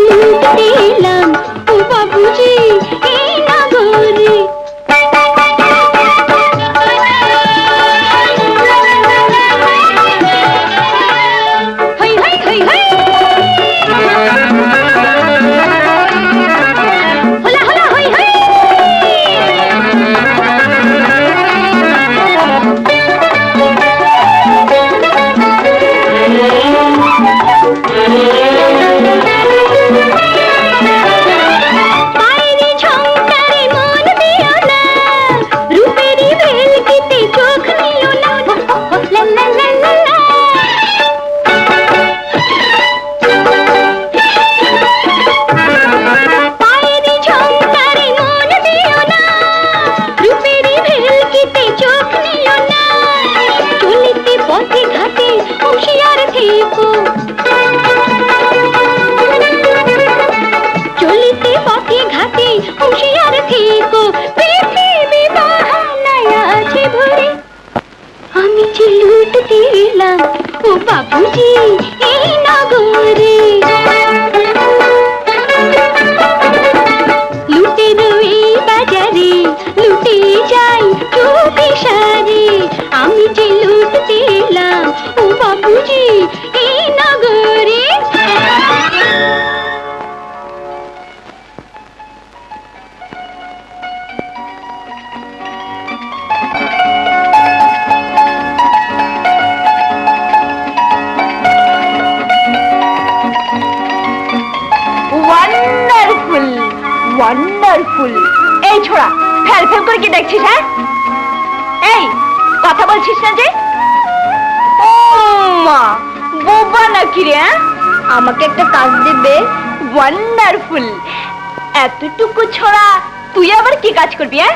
লুটতে এলাম ও বাবুজি এই নগরে। বাবুজি এই নগরে লুটের এই বাজারে লুটে যাই চোখে সারে। আমি যে লুটতে এলাম ও বাবুজি এই নগরে। ওয়ান্ডারফুল। এই ছোড়া ফেল ফেল করে কি দেখছিস? হ্যাঁ এই কথা বলছিস না যে? ও মা বোবা নাকি রে? আমাকে একটা কাজ দেবে? ওয়ান্ডারফুল। এতটুকু ছোড়া তুই আবার কি কাজ করবি? হ্যাঁ